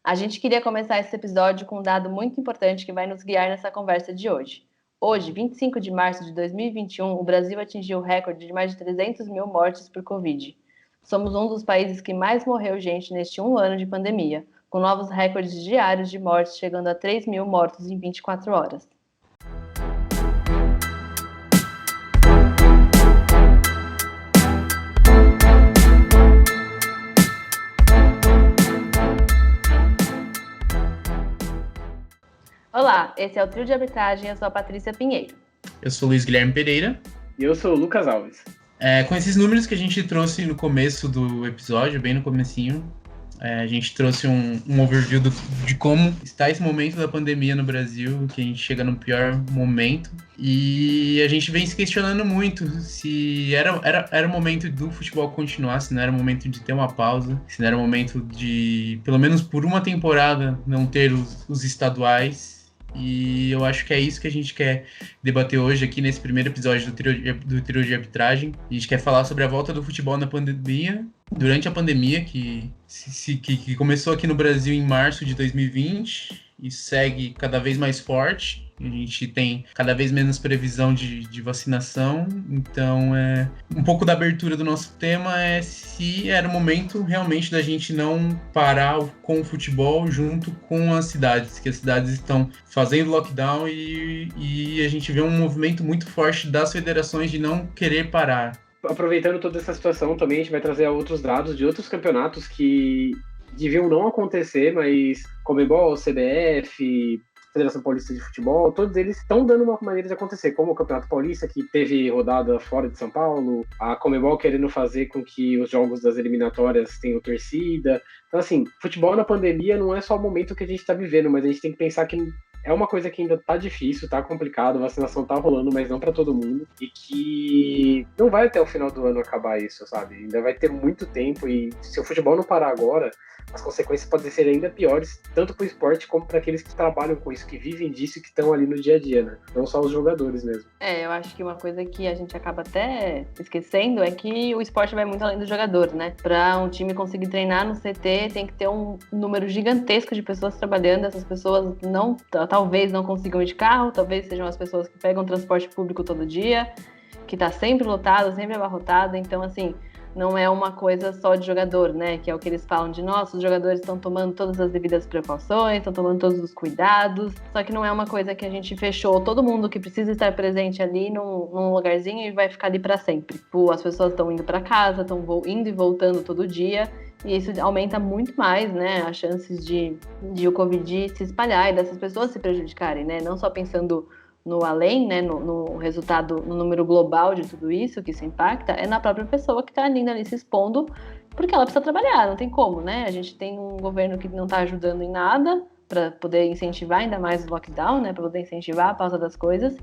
A gente queria começar esse episódio com um dado muito importante que vai nos guiar nessa conversa de hoje. Hoje, 25 de março de 2021, o Brasil atingiu o recorde de mais de 300 mil mortes por Covid. Somos um dos países que mais morreu gente neste um ano de pandemia, com novos recordes diários de mortes chegando a 3 mil mortos em 24 horas. Olá, esse é o Trio de Arbitragem, eu sou a Patrícia Pinheiro. Eu sou o Luiz Guilherme Pereira. E eu sou o Lucas Alves. Com esses números que a gente trouxe no começo do episódio, bem no comecinho, a gente trouxe um overview de como está esse momento da pandemia no Brasil, que a gente chega no pior momento. E a gente vem se questionando muito se era o momento do futebol continuar, se não era o momento de ter uma pausa, se não era o momento de, pelo menos por uma temporada, não ter os estaduais. E eu acho que é isso que a gente quer debater hoje aqui nesse primeiro episódio do Trio de Arbitragem. A gente quer falar sobre a volta do futebol na pandemia, durante a pandemia, que começou aqui no Brasil em março de 2020 e segue cada vez mais forte. A gente tem cada vez menos previsão de vacinação, então um pouco da abertura do nosso tema é se era o momento realmente da gente não parar com o futebol junto com as cidades, que as cidades estão fazendo lockdown e a gente vê um movimento muito forte das federações de não querer parar. Aproveitando toda essa situação também, a gente vai trazer outros dados de outros campeonatos que deviam não acontecer, mas Conmebol, CBF, Federação Paulista de Futebol, todos eles estão dando uma maneira de acontecer, como o Campeonato Paulista, que teve rodada fora de São Paulo, a Conmebol querendo fazer com que os jogos das eliminatórias tenham torcida. Então, assim, futebol na pandemia não é só o momento que a gente está vivendo, mas a gente tem que pensar que é uma coisa que ainda tá difícil, tá complicado, a vacinação tá rolando, mas não para todo mundo, e que não vai até o final do ano acabar isso, sabe? Ainda vai ter muito tempo, e se o futebol não parar agora, as consequências podem ser ainda piores, tanto para o esporte como para aqueles que trabalham com isso, que vivem disso e que estão ali no dia a dia, né? Não só os jogadores mesmo. Eu acho que uma coisa que a gente acaba até esquecendo é que o esporte vai muito além do jogador, né? Para um time conseguir treinar no CT, tem que ter um número gigantesco de pessoas trabalhando. Essas pessoas talvez não consigam ir de carro, talvez sejam as pessoas que pegam transporte público todo dia, que tá sempre lotado, sempre abarrotado. Então, assim, não é uma coisa só de jogador, né? Que é o que eles falam de nós, os jogadores estão tomando todas as devidas precauções, estão tomando todos os cuidados, só que não é uma coisa que a gente fechou todo mundo que precisa estar presente ali num lugarzinho e vai ficar ali para sempre. Tipo, as pessoas estão indo para casa, estão indo e voltando todo dia, e isso aumenta muito mais, né, as chances de o Covid se espalhar e dessas pessoas se prejudicarem, né? Não só pensando no além, né, no resultado, no número global de tudo isso que isso impacta, é na própria pessoa que está ali se expondo, porque ela precisa trabalhar, não tem como, né? A gente tem um governo que não está ajudando em nada para poder incentivar ainda mais o lockdown, né, para poder incentivar a pausa das coisas,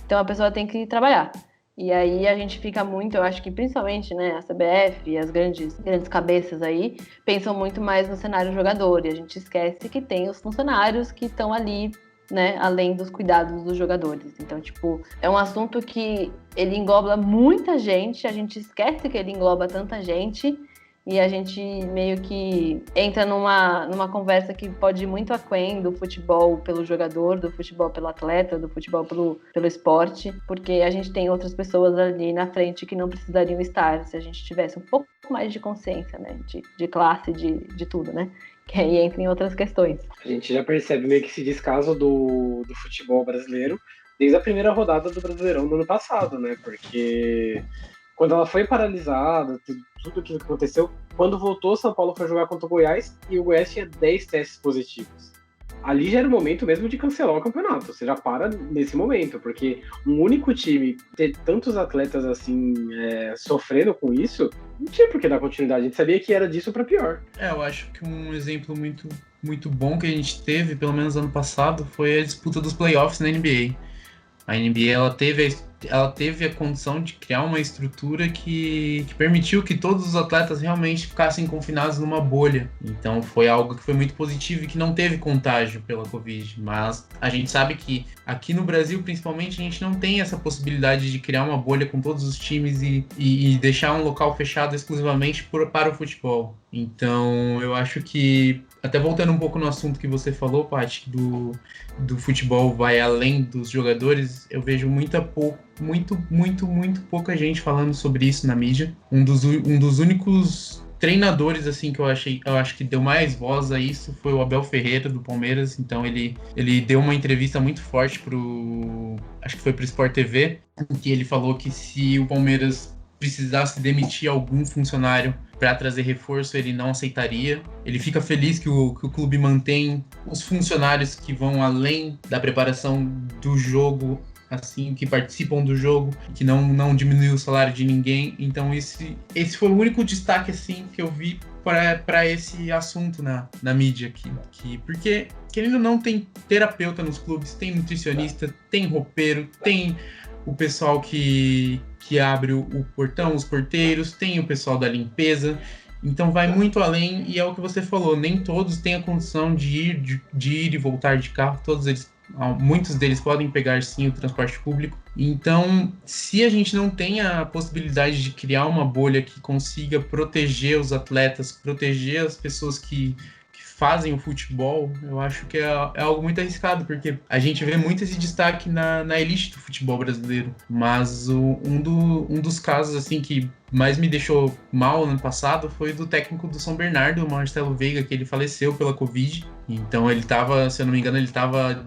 então a pessoa tem que trabalhar. E aí a gente fica muito, eu acho que principalmente, né, a CBF e as grandes cabeças aí pensam muito mais no cenário jogador, e a gente esquece que tem os funcionários que estão ali, né, além dos cuidados dos jogadores. Então, tipo, é um assunto que ele engloba muita gente, a gente esquece que ele engloba tanta gente e a gente meio que entra numa conversa que pode ir muito aquém do futebol pelo jogador, do futebol pelo atleta, do futebol pelo esporte, porque a gente tem outras pessoas ali na frente que não precisariam estar se a gente tivesse um pouco mais de consciência, né, de classe, de tudo, né? Que aí entra em outras questões. A gente já percebe meio que esse descaso do futebol brasileiro desde a primeira rodada do Brasileirão do ano passado, né? Porque quando ela foi paralisada, tudo aquilo que aconteceu, quando voltou, São Paulo foi jogar contra o Goiás e o Goiás tinha 10 testes positivos. Ali já era o momento mesmo de cancelar o campeonato. Você já para nesse momento, porque um único time ter tantos atletas assim sofrendo com isso, não tinha por que dar continuidade. A gente sabia que era disso para pior. Eu acho que um exemplo muito, muito bom que a gente teve, pelo menos ano passado, foi a disputa dos playoffs na NBA. A NBA ela teve a condição de criar uma estrutura que permitiu que todos os atletas realmente ficassem confinados numa bolha. Então foi algo que foi muito positivo e que não teve contágio pela Covid. Mas a gente sabe que aqui no Brasil, principalmente, a gente não tem essa possibilidade de criar uma bolha com todos os times e deixar um local fechado exclusivamente para o futebol. Então eu acho que até voltando um pouco no assunto que você falou, Paty, do futebol vai além dos jogadores, eu vejo muito pouca gente falando sobre isso na mídia. Um dos únicos treinadores, assim, que eu acho que deu mais voz a isso foi o Abel Ferreira, do Palmeiras. Então ele deu uma entrevista muito forte acho que foi pro Sport TV, em que ele falou que se o Palmeiras precisasse demitir algum funcionário para trazer reforço, ele não aceitaria. Ele fica feliz que o clube mantém os funcionários que vão além da preparação do jogo, assim, que participam do jogo, que não diminuiu o salário de ninguém. Então esse foi o único destaque, assim, que eu vi para esse assunto na mídia aqui. Porque, querendo ou não, tem terapeuta nos clubes, tem nutricionista, tem roupeiro, tem o pessoal que abre o portão, os porteiros, tem o pessoal da limpeza. Então vai muito além, e é o que você falou, nem todos têm a condição de ir e voltar de carro, muitos deles podem pegar sim o transporte público. Então, se a gente não tem a possibilidade de criar uma bolha que consiga proteger os atletas, proteger as pessoas que fazem o futebol, eu acho que é algo muito arriscado, porque a gente vê muito esse destaque na elite do futebol brasileiro, mas um dos casos assim que mais me deixou mal no ano passado foi do técnico do São Bernardo, o Marcelo Veiga, que ele faleceu pela Covid. Então ele estava, se eu não me engano, ele estava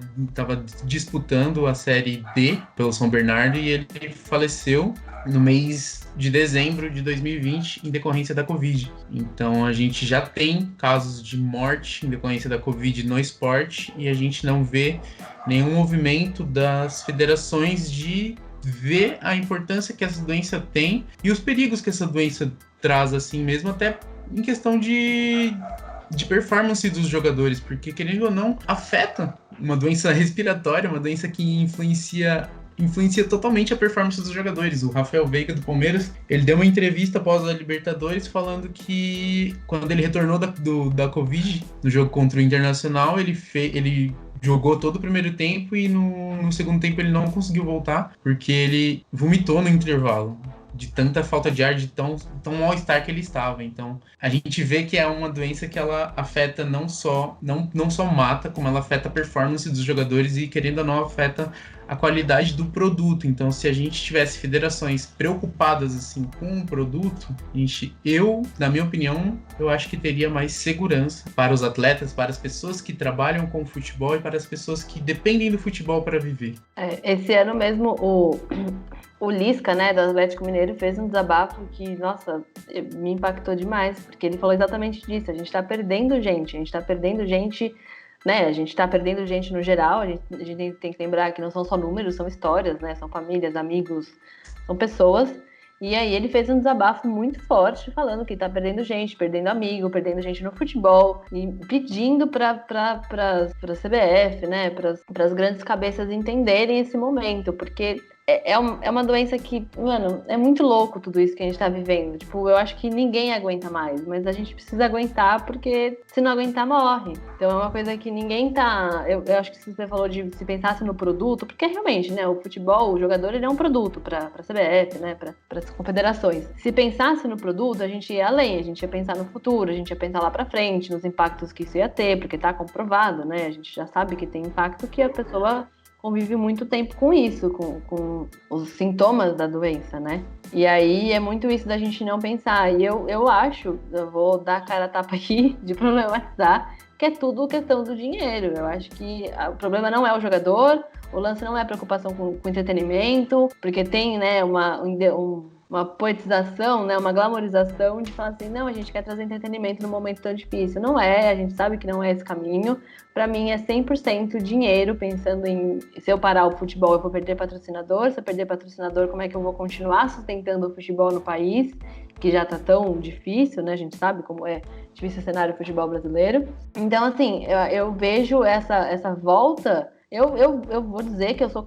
disputando a Série D pelo São Bernardo e ele faleceu no mês de dezembro de 2020 em decorrência da Covid. Então a gente já tem casos de morte em decorrência da Covid no esporte e a gente não vê nenhum movimento das federações de ver a importância que essa doença tem e os perigos que essa doença traz, assim mesmo, até em questão de performance dos jogadores, porque, querendo ou não, afeta uma doença respiratória, uma doença que influencia totalmente a performance dos jogadores. O Rafael Veiga, do Palmeiras, ele deu uma entrevista após a Libertadores falando que quando ele retornou da Covid, no jogo contra o Internacional, ele jogou todo o primeiro tempo e no segundo tempo ele não conseguiu voltar porque ele vomitou no intervalo, de tanta falta de ar, de tão mal-estar que ele estava. Então, a gente vê que é uma doença que ela afeta não só mata, como ela afeta a performance dos jogadores e, querendo ou não, afeta a qualidade do produto. Então, se a gente tivesse federações preocupadas assim com o produto, na minha opinião, eu acho que teria mais segurança para os atletas, para as pessoas que trabalham com o futebol e para as pessoas que dependem do futebol para viver. Esse ano mesmo, o Lisca, né, do Atlético Mineiro, fez um desabafo que, nossa, me impactou demais, porque ele falou exatamente disso. A gente tá perdendo gente, né? A gente tá perdendo gente no geral. A gente tem que lembrar que não são só números, são histórias, né? São famílias, amigos, são pessoas. E aí ele fez um desabafo muito forte, falando que tá perdendo gente, perdendo amigo, perdendo gente no futebol, e pedindo pra CBF, né, pras grandes cabeças entenderem esse momento, porque é uma doença que, mano, é muito louco tudo isso que a gente tá vivendo. Tipo, eu acho que ninguém aguenta mais, mas a gente precisa aguentar, porque se não aguentar, morre. Então é uma coisa que ninguém tá... Eu acho que você falou de se pensasse no produto, porque realmente, né, o futebol, o jogador, ele é um produto pra CBF, né, pras confederações. Se pensasse no produto, a gente ia além, a gente ia pensar no futuro, a gente ia pensar lá pra frente, nos impactos que isso ia ter, porque tá comprovado, né, a gente já sabe que tem impacto que a pessoa convive muito tempo com isso, com os sintomas da doença, né? E aí é muito isso da gente não pensar. E eu acho, eu vou dar a cara a tapa aqui de problematizar, que é tudo questão do dinheiro. Eu acho que o problema não é o jogador, o lance não é a preocupação com entretenimento, porque tem, né, uma poetização, né, uma glamorização de falar assim, não, a gente quer trazer entretenimento num momento tão difícil. Não é, a gente sabe que não é esse caminho. Para mim é 100% dinheiro, pensando em, se eu parar o futebol, eu vou perder patrocinador. Se eu perder patrocinador, como é que eu vou continuar sustentando o futebol no país, que já tá tão difícil, né? A gente sabe como é difícil o cenário do futebol brasileiro. Então, assim, eu vejo essa volta... Eu vou dizer que eu sou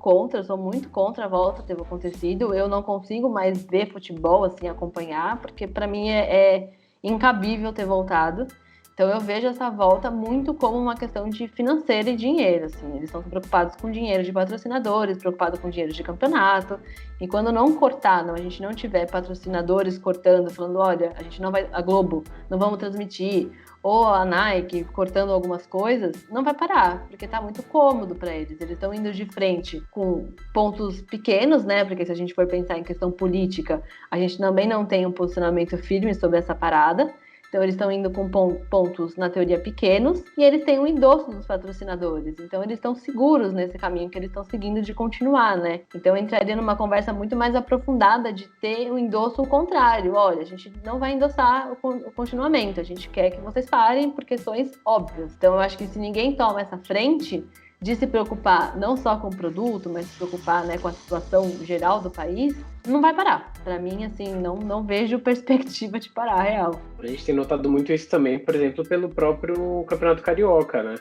muito contra a volta ter acontecido. Eu não consigo mais ver futebol, assim, acompanhar, porque para mim é incabível ter voltado. Então eu vejo essa volta muito como uma questão de financeira e dinheiro, assim. Eles estão preocupados com dinheiro de patrocinadores, preocupados com dinheiro de campeonato. E quando a gente não tiver patrocinadores cortando, falando, olha, a gente não vai, a Globo, não vamos transmitir, ou a Nike cortando algumas coisas, não vai parar, porque tá muito cômodo para eles. Eles estão indo de frente com pontos pequenos, né? Porque se a gente for pensar em questão política, a gente também não tem um posicionamento firme sobre essa parada. Então, eles estão indo com pontos, na teoria, pequenos, e eles têm um endosso dos patrocinadores. Então, eles estão seguros nesse caminho que eles estão seguindo de continuar, né? Então, entraria numa conversa muito mais aprofundada de ter um endosso contrário. Olha, a gente não vai endossar o continuamento, a gente quer que vocês parem por questões óbvias. Então, eu acho que se ninguém toma essa frente de se preocupar não só com o produto, mas se preocupar, né, com a situação geral do país, não vai parar. Para mim, assim, não vejo perspectiva de parar, real. A gente tem notado muito isso também, por exemplo, pelo próprio Campeonato Carioca, né?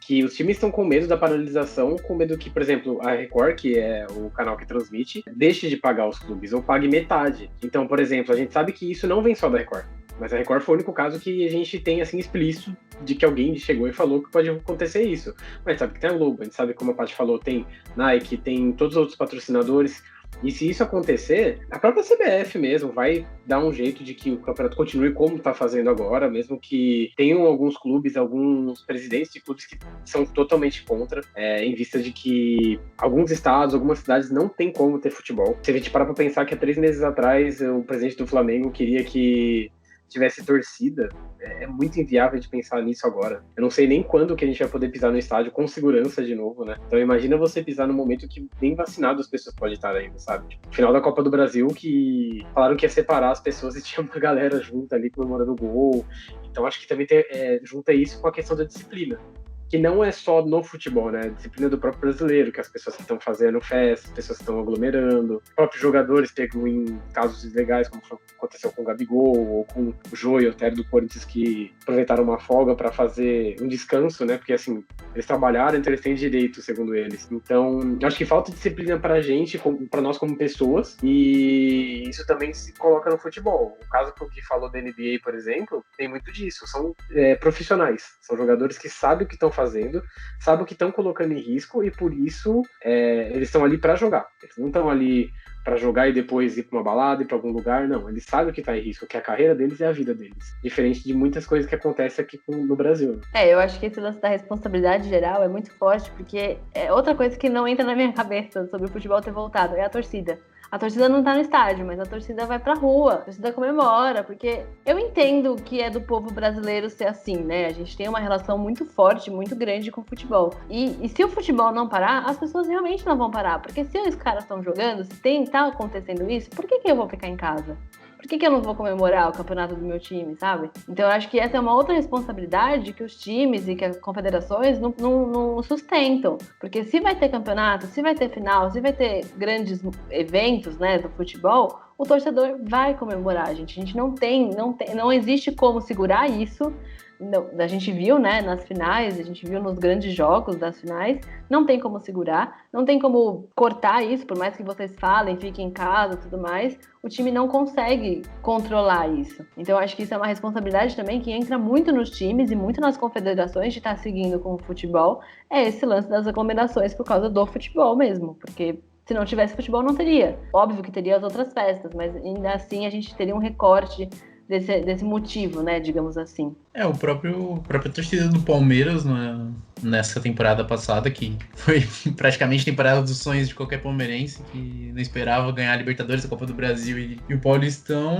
Que os times estão com medo da paralisação, com medo que, por exemplo, a Record, que é o canal que transmite, deixe de pagar os clubes ou pague metade. Então, por exemplo, a gente sabe que isso não vem só da Record. Mas a Record foi o único caso que a gente tem, assim, explícito de que alguém chegou e falou que pode acontecer isso. Mas sabe que tem a Globo, a gente sabe, como a Paty falou, tem Nike, tem todos os outros patrocinadores. E se isso acontecer, a própria CBF mesmo vai dar um jeito de que o campeonato continue como está fazendo agora, mesmo que tenham alguns clubes, alguns presidentes de clubes que são totalmente contra, em vista de que alguns estados, algumas cidades não tem como ter futebol. Se a gente parar para pensar que há 3 meses atrás o presidente do Flamengo queria que tivesse torcida, é muito inviável de pensar nisso agora. Eu não sei nem quando que a gente vai poder pisar no estádio com segurança de novo, né? Então imagina você pisar no momento que nem vacinado as pessoas podem estar ainda, sabe? Tipo, final da Copa do Brasil, que falaram que ia separar as pessoas e tinha uma galera junta ali comemorando o gol. Então acho que também junta isso com a questão da disciplina, que não é só no futebol, né? A disciplina do próprio brasileiro, que as pessoas que estão fazendo festa, as pessoas que estão aglomerando, os próprios jogadores pegam em casos ilegais, como aconteceu com o Gabigol, ou com o Jô e o Tério do Corinthians, que aproveitaram uma folga para fazer um descanso, né? Porque, assim, eles trabalharam, então eles têm direito, segundo eles. Então, acho que falta disciplina pra gente, pra nós como pessoas, e isso também se coloca no futebol. O caso que o Gui falou da NBA, por exemplo, tem muito disso. São profissionais, são jogadores que sabem o que estão fazendo, sabem o que estão colocando em risco, e por isso eles estão ali para jogar. Eles não estão ali para jogar e depois ir para uma balada, ir para algum lugar, não. Eles sabem o que está em risco, que é a carreira deles e a vida deles. Diferente de muitas coisas que acontecem aqui no Brasil. Eu acho que esse lance da responsabilidade geral é muito forte, porque outra coisa que não entra na minha cabeça sobre o futebol ter voltado é a torcida. A torcida não tá no estádio, mas a torcida vai pra rua, a torcida comemora, porque eu entendo que é do povo brasileiro ser assim, né? A gente tem uma relação muito forte, muito grande com o futebol. E se o futebol não parar, as pessoas realmente não vão parar, porque se os caras estão jogando, se tá acontecendo isso, por que eu vou ficar em casa? Por que eu não vou comemorar o campeonato do meu time, sabe? Então eu acho que essa é uma outra responsabilidade que os times e que as confederações não sustentam. Porque se vai ter campeonato, se vai ter final, se vai ter grandes eventos, né, do futebol, o torcedor vai comemorar, gente. A gente não existe como segurar isso. Não, a gente viu, né, nas finais, a gente viu nos grandes jogos das finais, não tem como segurar, não tem como cortar isso, por mais que vocês falem, fiquem em casa e tudo mais, o time não consegue controlar isso. Então, eu acho que isso é uma responsabilidade também que entra muito nos times e muito nas confederações de estar seguindo com o futebol, é esse lance das aglomerações por causa do futebol mesmo, porque se não tivesse futebol, não teria. Óbvio que teria as outras festas, mas ainda assim a gente teria um recorte desse motivo, né, digamos assim. A própria torcida do Palmeiras, né, nessa temporada passada, que foi praticamente temporada dos sonhos de qualquer palmeirense, que não esperava ganhar a Libertadores, a Copa do Brasil e o Paulistão,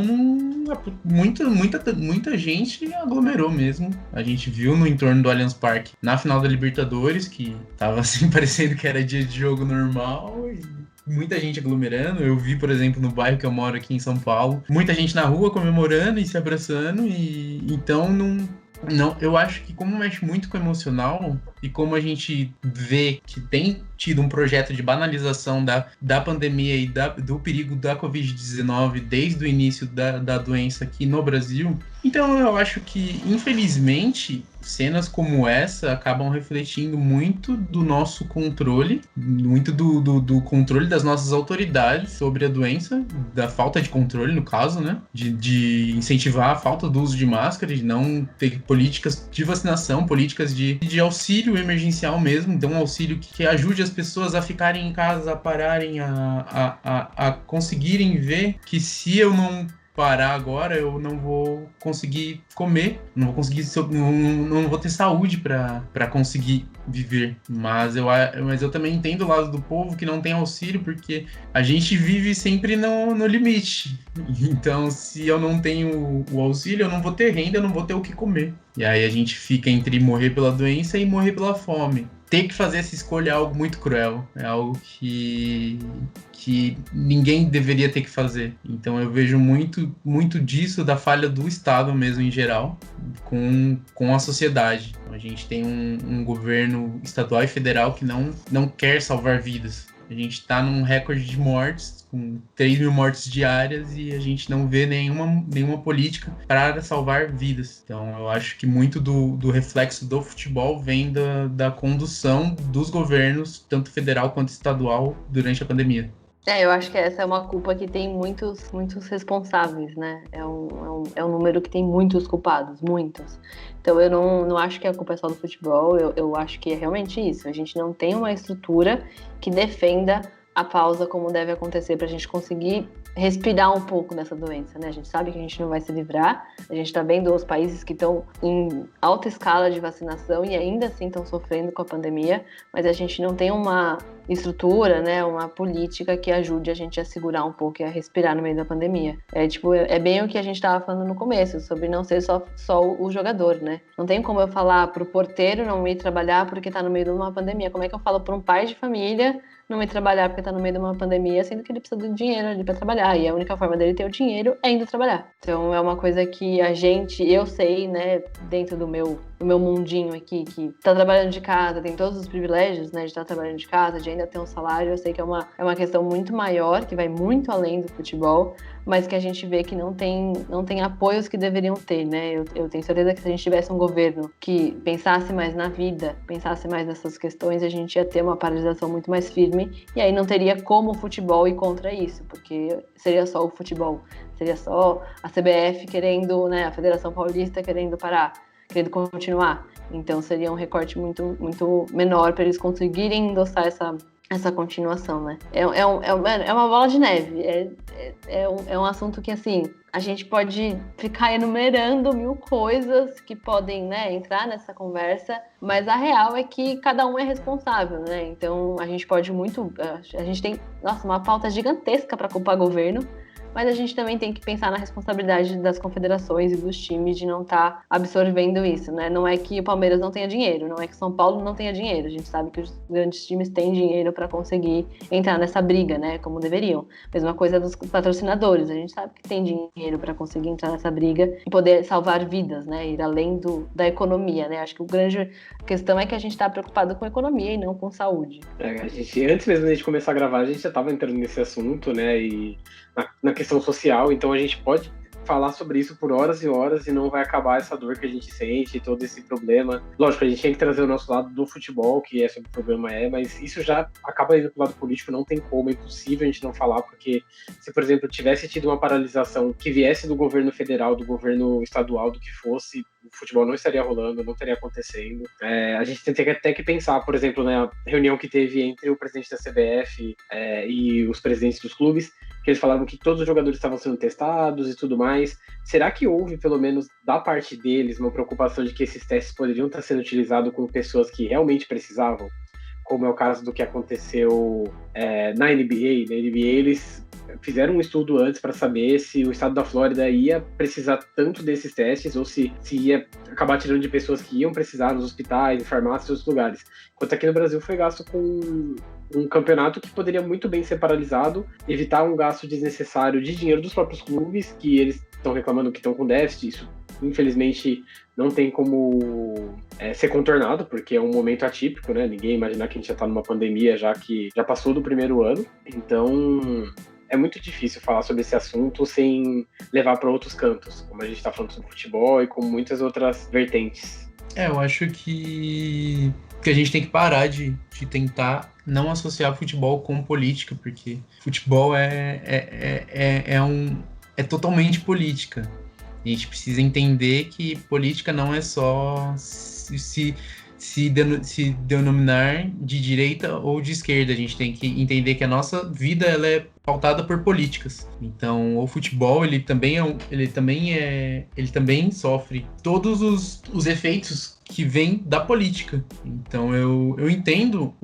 muita gente aglomerou mesmo. A gente viu no entorno do Allianz Parque, na final da Libertadores, que tava assim, parecendo que era dia de jogo normal, e muita gente aglomerando. Eu vi, por exemplo, no bairro que eu moro aqui em São Paulo, muita gente na rua comemorando e se abraçando, e então eu acho que como mexe muito com o emocional e como a gente vê que tem tido um projeto de banalização da pandemia e do perigo da Covid-19 desde o início da doença aqui no Brasil, então eu acho que, infelizmente, cenas como essa acabam refletindo muito do nosso controle, muito do controle das nossas autoridades sobre a doença, da falta de controle, no caso, né? De incentivar a falta do uso de máscara, de não ter políticas de vacinação, políticas de auxílio emergencial mesmo, então um auxílio que ajude as pessoas a ficarem em casa, a pararem, a conseguirem ver que se eu não parar agora, eu não vou conseguir comer, não vou conseguir, não vou ter saúde para conseguir viver. Mas eu também entendo o lado do povo que não tem auxílio, porque a gente vive sempre no limite. Então, se eu não tenho o auxílio, eu não vou ter renda, eu não vou ter o que comer. E aí a gente fica entre morrer pela doença e morrer pela fome. Ter que fazer essa escolha é algo muito cruel, é algo que ninguém deveria ter que fazer. Então eu vejo muito disso da falha do Estado mesmo em geral com a sociedade. A gente tem um governo estadual e federal que não quer salvar vidas. A gente está num recorde de mortes, com 3 mil mortes diárias, e a gente não vê nenhuma política para salvar vidas. Então, eu acho que muito do reflexo do futebol vem da condução dos governos, tanto federal quanto estadual, durante a pandemia. Eu acho que essa é uma culpa que tem muitos responsáveis, né? É um número que tem muitos culpados, muitos. Então eu não acho que a culpa é só do futebol, eu acho que é realmente isso. A gente não tem uma estrutura que defenda a pausa como deve acontecer para a gente conseguir respirar um pouco dessa doença, né? A gente sabe que a gente não vai se livrar, a gente está vendo os países que estão em alta escala de vacinação e ainda assim estão sofrendo com a pandemia, mas a gente não tem uma estrutura, né, uma política que ajude a gente a segurar um pouco e a respirar no meio da pandemia. É bem o que a gente estava falando no começo, sobre não ser só o jogador, né? Não tem como eu falar pro porteiro não ir trabalhar porque está no meio de uma pandemia. Como é que eu falo para um pai de família não ir trabalhar porque está no meio de uma pandemia, sendo que ele precisa do dinheiro ali para trabalhar, e a única forma dele ter o dinheiro é indo trabalhar. Então é uma coisa que eu sei, né, dentro do meu mundinho aqui, que tá trabalhando de casa, tem todos os privilégios, né, de estar trabalhando de casa, de ainda ter um salário. Eu sei que é uma questão muito maior, que vai muito além do futebol, mas que a gente vê que não tem apoios que deveriam ter, né? Eu tenho certeza que se a gente tivesse um governo que pensasse mais na vida, pensasse mais nessas questões, a gente ia ter uma paralisação muito mais firme, e aí não teria como o futebol ir contra isso, porque seria só o futebol, seria só a CBF querendo, né, a Federação Paulista querendo parar, querendo continuar. Então seria um recorte muito, muito menor para eles conseguirem endossar essa continuação, né? É uma bola de neve. É um assunto que, assim, a gente pode ficar enumerando 1000 coisas que podem, né, entrar nessa conversa, mas a real é que cada um é responsável, né? Então a gente pode a gente tem, uma pauta gigantesca para culpar governo, mas a gente também tem que pensar na responsabilidade das confederações e dos times de não estar absorvendo isso, né? Não é que o Palmeiras não tenha dinheiro, não é que o São Paulo não tenha dinheiro. A gente sabe que os grandes times têm dinheiro para conseguir entrar nessa briga, né? Como deveriam. Mesma coisa dos patrocinadores. A gente sabe que tem dinheiro para conseguir entrar nessa briga e poder salvar vidas, né? Ir além da economia, né? Acho que a grande questão é que a gente está preocupado com economia e não com saúde. Antes mesmo de começar a gravar, a gente já estava entrando nesse assunto, né? E na questão social, então a gente pode falar sobre isso por horas e horas e não vai acabar essa dor que a gente sente, todo esse problema. Lógico, a gente tem que trazer o nosso lado do futebol, que esse problema mas isso já acaba indo pro lado político, não tem como, é impossível a gente não falar, porque se, por exemplo, tivesse tido uma paralisação que viesse do governo federal, do governo estadual, do que fosse, o futebol não estaria rolando, não estaria acontecendo. A gente tem até que pensar, por exemplo, na reunião que teve entre o presidente da CBF e os presidentes dos clubes, que eles falaram que todos os jogadores estavam sendo testados e tudo mais. Será que houve, pelo menos da parte deles, uma preocupação de que esses testes poderiam estar sendo utilizados com pessoas que realmente precisavam? Como é o caso do que aconteceu na NBA. Na NBA, eles fizeram um estudo antes para saber se o estado da Flórida ia precisar tanto desses testes ou se ia acabar tirando de pessoas que iam precisar nos hospitais, em farmácias e outros lugares. Enquanto aqui no Brasil foi gasto com um campeonato que poderia muito bem ser paralisado, evitar um gasto desnecessário de dinheiro dos próprios clubes, que eles estão reclamando que estão com déficit. Isso, infelizmente, não tem como ser contornado, porque é um momento atípico, né? Ninguém imaginar que a gente já está numa pandemia, já que já passou do primeiro ano. Então, é muito difícil falar sobre esse assunto sem levar para outros cantos, como a gente está falando sobre futebol e com muitas outras vertentes. Eu acho que a gente tem que parar de tentar não associar futebol com política, porque futebol é totalmente política. A gente precisa entender que política não é só se se denominar de direita ou de esquerda. A gente tem que entender que a nossa vida ela é pautada por políticas. Então, o futebol ele também sofre todos os efeitos que vêm da política. Então, eu entendo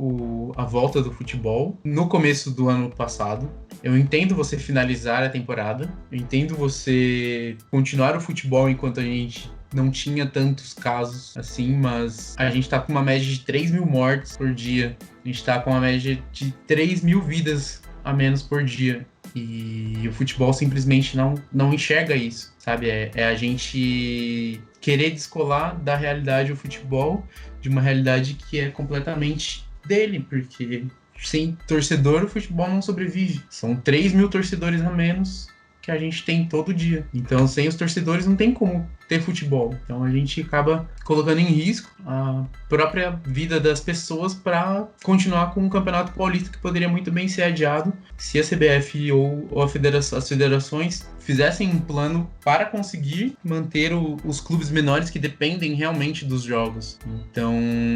a volta do futebol no começo do ano passado. Eu entendo você finalizar a temporada. Eu entendo você continuar o futebol enquanto a gente não tinha tantos casos assim, mas a gente tá com uma média de 3 mil mortes por dia. A gente tá com uma média de 3 mil vidas a menos por dia. E o futebol simplesmente não enxerga isso, sabe? É a gente querer descolar da realidade o futebol, de uma realidade que é completamente dele, porque sem torcedor o futebol não sobrevive. São 3 mil torcedores a menos que a gente tem todo dia. Então, sem os torcedores não tem como ter futebol. Então, a gente acaba colocando em risco a própria vida das pessoas para continuar com um campeonato paulista que poderia muito bem ser adiado se a CBF ou as federações fizessem um plano para conseguir manter os clubes menores que dependem realmente dos jogos. Então,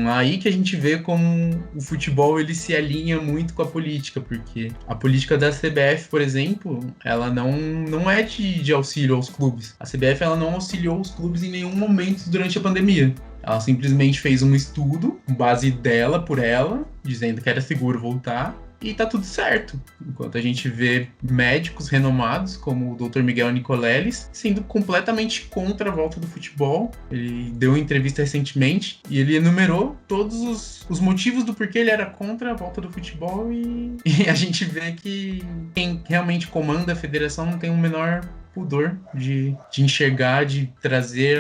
aí que a gente vê como o futebol ele se alinha muito com a política, porque a política da CBF, por exemplo, ela não é de auxílio aos clubes. A CBF ela não auxiliou os clubes em nenhum momento durante a pandemia. Ela simplesmente fez um estudo, com base dela, por ela, dizendo que era seguro voltar, e tá tudo certo. Enquanto a gente vê médicos renomados, como o Dr. Miguel Nicoleles, sendo completamente contra a volta do futebol. Ele deu uma entrevista recentemente e ele enumerou todos os motivos do porquê ele era contra a volta do futebol e a gente vê que quem realmente comanda a federação não tem o menor pudor de enxergar, de trazer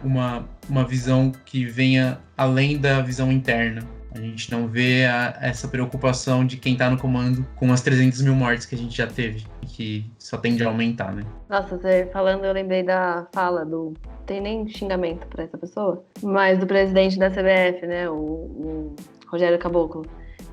uma visão que venha além da visão interna. A gente não vê essa preocupação de quem tá no comando com as 300 mil mortes que a gente já teve, que só tende a aumentar, né? Nossa, você falando, eu lembrei da fala do... Tem nem xingamento pra essa pessoa, mas do presidente da CBF, né, o Rogério Caboclo,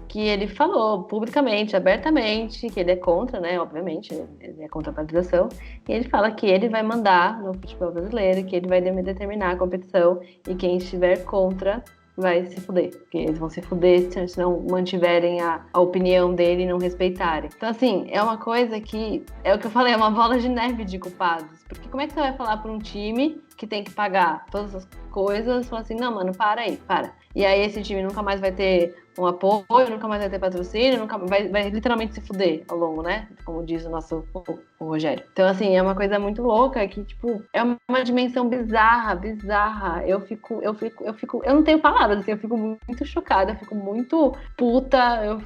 que ele falou publicamente, abertamente, que ele é contra, né, obviamente, ele é contra a paralisação, e ele fala que ele vai mandar no futebol brasileiro, que ele vai determinar a competição, e quem estiver contra vai se fuder, porque eles vão se fuder se não mantiverem a opinião dele e não respeitarem. Então, assim, é uma coisa que, é o que eu falei, é uma bola de neve de culpados, porque como é que você vai falar para um time que tem que pagar todas as coisas, falar assim, não, mano, para aí, para. E aí esse time nunca mais vai ter um apoio, nunca mais vai ter patrocínio, nunca vai literalmente se fuder ao longo, né? Como diz o nosso o Rogério. Então, assim, é uma coisa muito louca que, tipo, é uma dimensão bizarra. Eu não tenho palavras, assim, eu fico muito chocada, eu fico muito puta,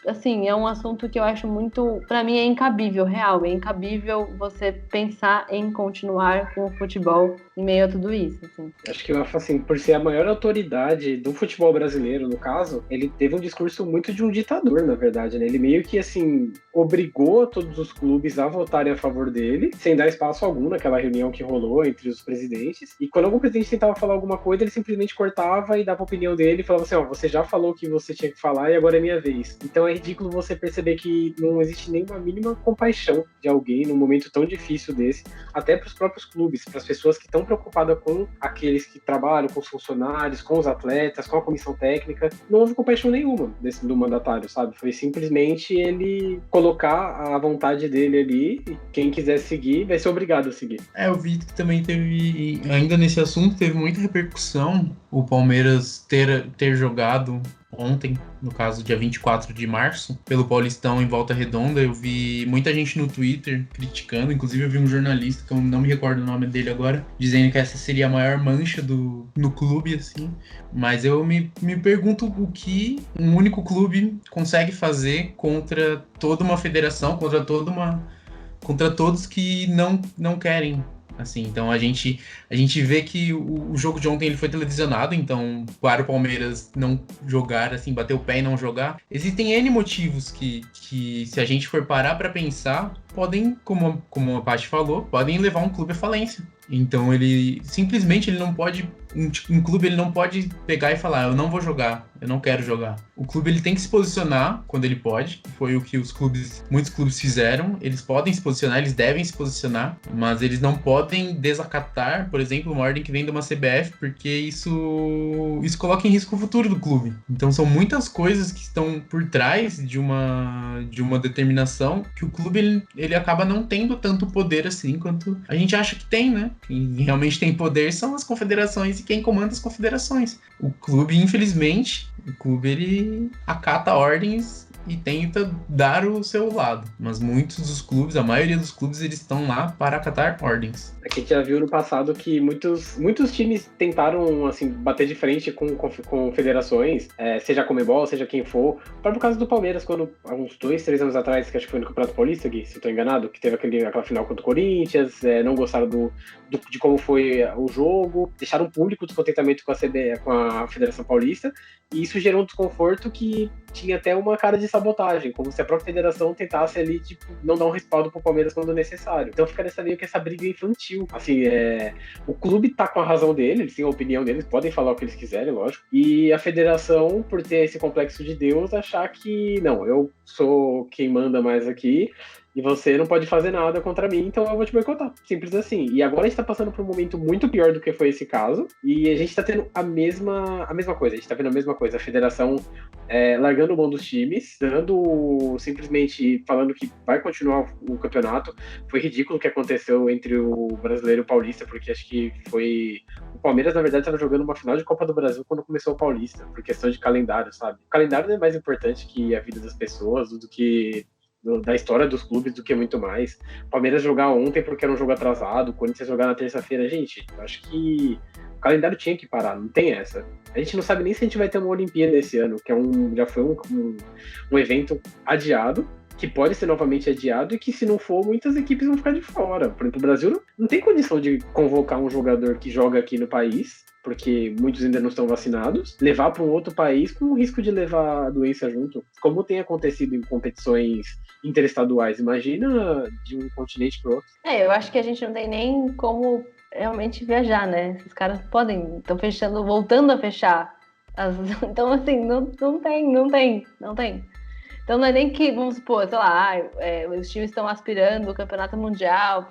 assim, é um assunto que eu acho muito, pra mim é incabível, real, é incabível você pensar em continuar com o futebol em meio a tudo isso, assim. Acho que, assim, por ser a maior autoridade do futebol brasileiro, no caso, ele teve um discurso muito de um ditador, na verdade, né? Ele meio que, assim, obrigou todos os clubes a votarem a favor dele, sem dar espaço algum naquela reunião que rolou entre os presidentes, e quando algum presidente tentava falar alguma coisa, ele simplesmente cortava e dava a opinião dele e falava assim, ó, você já falou o que você tinha que falar e agora é minha vez. Então é ridículo você perceber que não existe nenhuma mínima compaixão de alguém num momento tão difícil desse, até para os próprios clubes, para as pessoas que estão preocupadas com aqueles que trabalham, com os funcionários, com os atletas, com a comissão técnica. Não houve compaixão nenhuma do mandatário, sabe? Foi simplesmente ele colocar a vontade dele ali e quem quiser seguir vai ser obrigado a seguir. Eu vi que também teve, ainda nesse assunto, teve muita repercussão o Palmeiras ter jogado ontem, no caso dia 24 de março, pelo Paulistão em Volta Redonda. Eu vi muita gente no Twitter criticando, inclusive eu vi um jornalista, que eu não me recordo o nome dele agora, dizendo que essa seria a maior mancha no clube, assim. Mas eu me pergunto o que um único clube consegue fazer contra toda uma federação, contra todos que não querem. Assim, então a gente vê que o jogo de ontem ele foi televisionado, então para o Palmeiras não jogar, assim, bater o pé e não jogar, existem N motivos que se a gente for parar para pensar, podem, como a Paty falou, podem levar um clube à falência. Então ele simplesmente não pode um clube ele não pode pegar e falar, eu não vou jogar, eu não quero jogar. O clube ele tem que se posicionar quando ele pode, foi o que muitos clubes fizeram, eles podem se posicionar, eles devem se posicionar, mas eles não podem desacatar, por exemplo, uma ordem que vem de uma CBF, porque isso coloca em risco o futuro do clube. Então são muitas coisas que estão por trás de uma determinação que o clube ele acaba não tendo tanto poder assim quanto a gente acha que tem, né? Quem realmente tem poder são as confederações e quem comanda as confederações. O clube, infelizmente, ele acata ordens e tenta dar o seu lado. Mas muitos dos clubes, a maioria dos clubes, eles estão lá para acatar ordens. A gente já viu no passado que muitos times tentaram assim, bater de frente com federações, seja a Conmebol, seja quem for. O próprio caso do Palmeiras, quando há uns 2-3 anos atrás, que acho que foi no Campeonato Paulista, Gui, se eu estou enganado, que teve aquela final contra o Corinthians, não gostaram de como foi o jogo, deixaram público o descontentamento com a Federação Paulista, e isso gerou um desconforto que tinha até uma cara de sabotagem, como se a própria federação tentasse ali, tipo, não dar um respaldo pro Palmeiras quando necessário. Então fica meio que essa briga infantil. Assim, o clube tá com a razão dele, eles têm a opinião deles, podem falar o que eles quiserem, lógico. E a federação, por ter esse complexo de Deus, achar que, não, eu sou quem manda mais aqui, e você não pode fazer nada contra mim, então eu vou te boicotar. Simples assim. E agora a gente tá passando por um momento muito pior do que foi esse caso, e a gente tá tendo a mesma coisa. A gente tá vendo a mesma coisa. A federação largando mão dos times, simplesmente falando que vai continuar o campeonato. Foi ridículo o que aconteceu entre o brasileiro e o paulista, porque acho que foi... O Palmeiras, na verdade, estava jogando uma final de Copa do Brasil quando começou o Paulista, por questão de calendário, sabe? O calendário é mais importante que a vida das pessoas, do que da história dos clubes, do que muito mais. O Palmeiras jogar ontem porque era um jogo atrasado, o Corinthians jogar na terça-feira. Gente, eu acho que o calendário tinha que parar, não tem essa. A gente não sabe nem se a gente vai ter uma Olimpíada esse ano, que já foi um evento adiado, que pode ser novamente adiado e que, se não for, muitas equipes vão ficar de fora. Por exemplo, o Brasil não tem condição de convocar um jogador que joga aqui no país, porque muitos ainda não estão vacinados, levar para um outro país com o risco de levar a doença junto, como tem acontecido em competições interestaduais. Imagina de um continente para o outro. Eu acho que a gente não tem nem como realmente viajar, né? Esses caras estão fechando, voltando a fechar. Então, assim, não tem. Então não é nem que, vamos supor, sei lá, os times estão aspirando o campeonato mundial,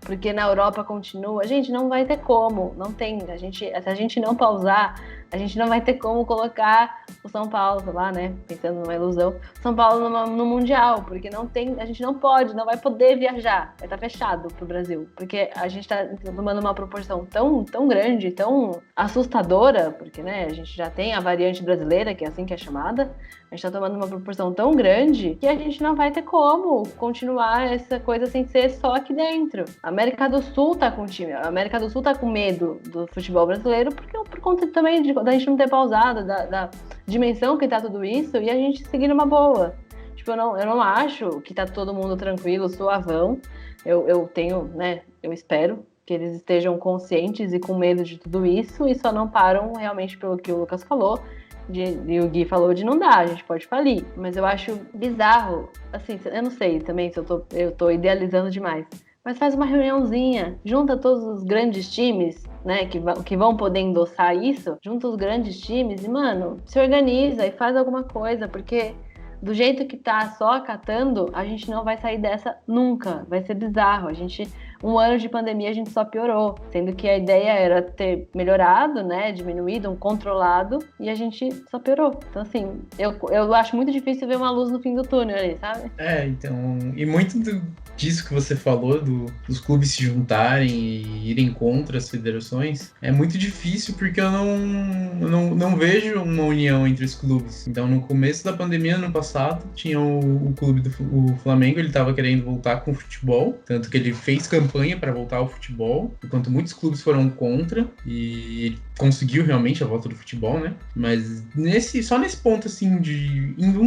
porque na Europa continua. Gente, não vai ter como, não tem. Se a gente não pausar, a gente não vai ter como colocar o São Paulo, sei lá, né, pensando numa ilusão, São Paulo no Mundial, porque não tem, a gente não vai poder viajar, vai estar fechado pro Brasil, porque a gente está tomando uma proporção tão grande, tão assustadora, porque, né, a gente já tem a variante brasileira, que é assim que é chamada, a gente está tomando uma proporção tão grande que a gente não vai ter como continuar essa coisa sem ser só aqui dentro. A América do Sul tá com time, a América do Sul tá com medo do futebol brasileiro, porque por conta também da gente não ter pausado, da dimensão que tá tudo isso, e a gente seguir numa boa. Tipo, eu não acho que tá todo mundo tranquilo, suavão. Eu tenho, né, eu espero que eles estejam conscientes e com medo de tudo isso e só não param realmente pelo que o Lucas falou, e o Gui falou de não dar, a gente pode falir. Mas eu acho bizarro, assim, eu não sei também se eu tô idealizando demais, mas faz uma reuniãozinha, junta todos os grandes times, né, que vão poder endossar isso, junta os grandes times e, mano, se organiza e faz alguma coisa, porque do jeito que tá só acatando, a gente não vai sair dessa nunca, vai ser bizarro. Um ano de pandemia a gente só piorou, sendo que a ideia era ter melhorado, né, diminuído, controlado, e a gente só piorou. Então, assim, eu acho muito difícil ver uma luz no fim do túnel ali, sabe? Então, e muito disso que você falou, dos clubes se juntarem e irem contra as federações, é muito difícil porque eu não vejo uma união entre os clubes. Então, no começo da pandemia, ano passado, tinha o clube o Flamengo, ele estava querendo voltar com o futebol, tanto que ele fez campanha para voltar ao futebol, enquanto muitos clubes foram contra, e ele conseguiu realmente a volta do futebol, né? Mas só nesse ponto, assim, de indo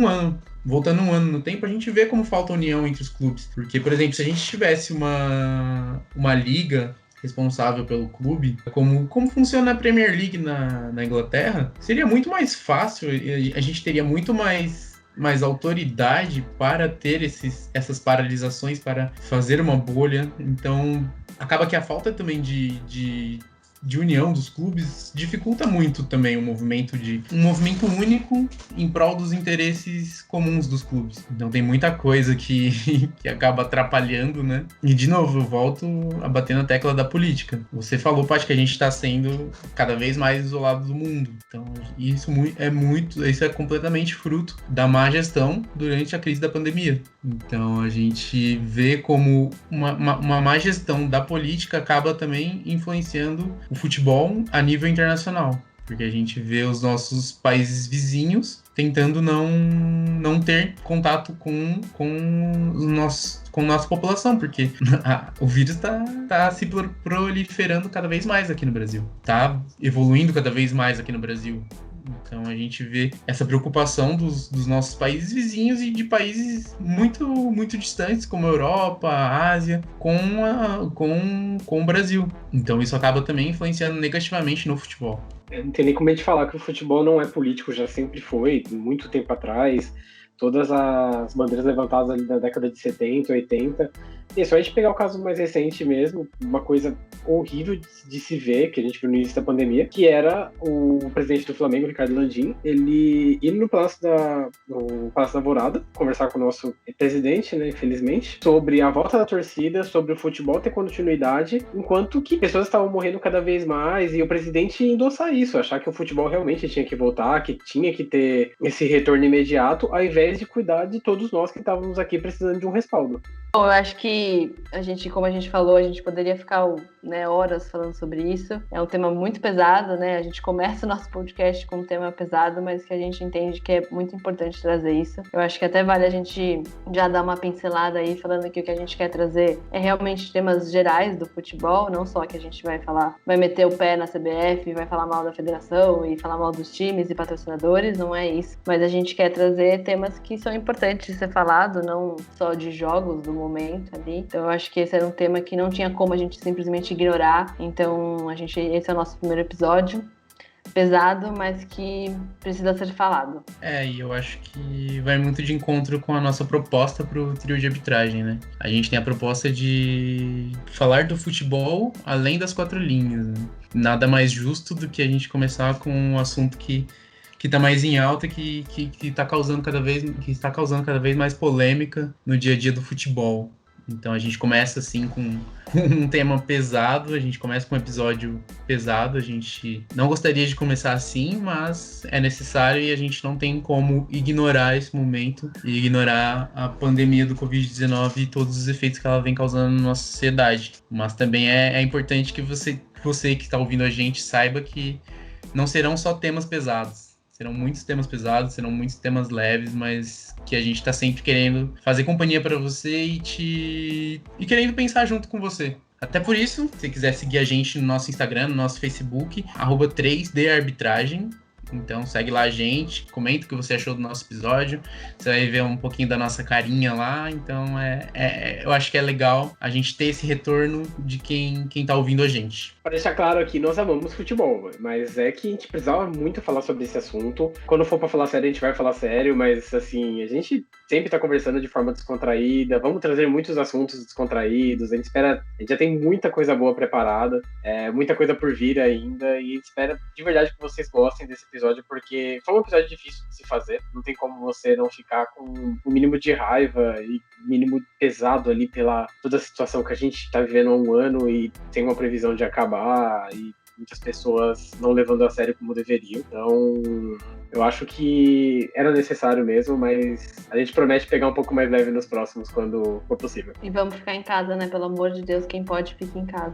voltando um ano no tempo, a gente vê como falta união entre os clubes. Porque, por exemplo, se a gente tivesse uma liga responsável pelo clube, como funciona a Premier League na Inglaterra, seria muito mais fácil, a gente teria muito mais autoridade para ter essas paralisações, para fazer uma bolha. Então, acaba que a falta também de de união dos clubes, dificulta muito também um movimento único em prol dos interesses comuns dos clubes. Então tem muita coisa que acaba atrapalhando, né? E de novo, eu volto a bater na tecla da política. Você falou, Paty, que a gente está sendo cada vez mais isolado do mundo. Então isso é completamente fruto da má gestão durante a crise da pandemia. Então a gente vê como uma má gestão da política acaba também influenciando o futebol a nível internacional. Porque a gente vê os nossos países vizinhos tentando não ter contato com nossa população, porque o vírus está se proliferando cada vez mais aqui no Brasil. Está evoluindo cada vez mais aqui no Brasil. Então a gente vê essa preocupação dos nossos países vizinhos e de países muito, muito distantes, como a Europa, a Ásia, com o Brasil. Então isso acaba também influenciando negativamente no futebol. Não tem nem como a gente falar que o futebol não é político, já sempre foi, muito tempo atrás. Todas as bandeiras levantadas ali da década de 70, 80. E é só a gente pegar o caso mais recente mesmo, uma coisa horrível de se ver, que a gente viu no início da pandemia, que era o presidente do Flamengo, Ricardo Landim, ele indo no Palácio da Alvorada, conversar com o nosso presidente, né, infelizmente, sobre a volta da torcida, sobre o futebol ter continuidade, enquanto que pessoas estavam morrendo cada vez mais, e o presidente endossar isso, achar que o futebol realmente tinha que voltar, que tinha que ter esse retorno imediato, ao invés de cuidar de todos nós que estávamos aqui precisando de um respaldo. Bom, eu acho que como a gente falou, a gente poderia ficar, né, horas falando sobre isso. É um tema muito pesado, né? A gente começa o nosso podcast com um tema pesado, mas que a gente entende que é muito importante trazer isso. Eu acho que até vale a gente já dar uma pincelada aí, falando que o que a gente quer trazer é realmente temas gerais do futebol, não só que a gente vai meter o pé na CBF, vai falar mal da federação e falar mal dos times e patrocinadores, não é isso. Mas a gente quer trazer temas que são importantes de ser falado, não só de jogos do momento ali. Então eu acho que esse era um tema que não tinha como a gente simplesmente ignorar. Então esse é o nosso primeiro episódio. Pesado, mas que precisa ser falado. E eu acho que vai muito de encontro com a nossa proposta para o trio de arbitragem, né? A gente tem a proposta de falar do futebol além das quatro linhas, né? Nada mais justo do que a gente começar com um assunto que está mais em alta, que está causando cada vez mais polêmica no dia a dia do futebol. Então a gente começa assim com um tema pesado, a gente começa com um episódio pesado, a gente não gostaria de começar assim, mas é necessário e a gente não tem como ignorar esse momento e ignorar a pandemia do Covid-19 e todos os efeitos que ela vem causando na nossa sociedade. Mas também é importante que você que está ouvindo a gente saiba que não serão só temas pesados. Serão muitos temas pesados, serão muitos temas leves, mas que a gente tá sempre querendo fazer companhia para você e querendo pensar junto com você. Até por isso, se você quiser seguir a gente no nosso Instagram, no nosso Facebook, @3darbitragem. Então segue lá a gente, comenta o que você achou do nosso episódio, você vai ver um pouquinho da nossa carinha lá, então eu acho que é legal a gente ter esse retorno de quem tá ouvindo a gente. Para deixar claro aqui, nós amamos futebol, mas é que a gente precisava muito falar sobre esse assunto. Quando for para falar sério, a gente vai falar sério, mas assim, a gente sempre tá conversando de forma descontraída, vamos trazer muitos assuntos descontraídos, a gente já tem muita coisa boa preparada, muita coisa por vir ainda, e a gente espera de verdade que vocês gostem desse episódio, porque foi um episódio difícil de se fazer, não tem como você não ficar com o mínimo de raiva e mínimo pesado ali pela toda a situação que a gente tá vivendo há um ano e tem uma previsão de acabar, e muitas pessoas não levando a sério como deveriam. Então, eu acho que era necessário mesmo, mas a gente promete pegar um pouco mais leve nos próximos quando for possível. E vamos ficar em casa, né? Pelo amor de Deus, quem pode, fica em casa.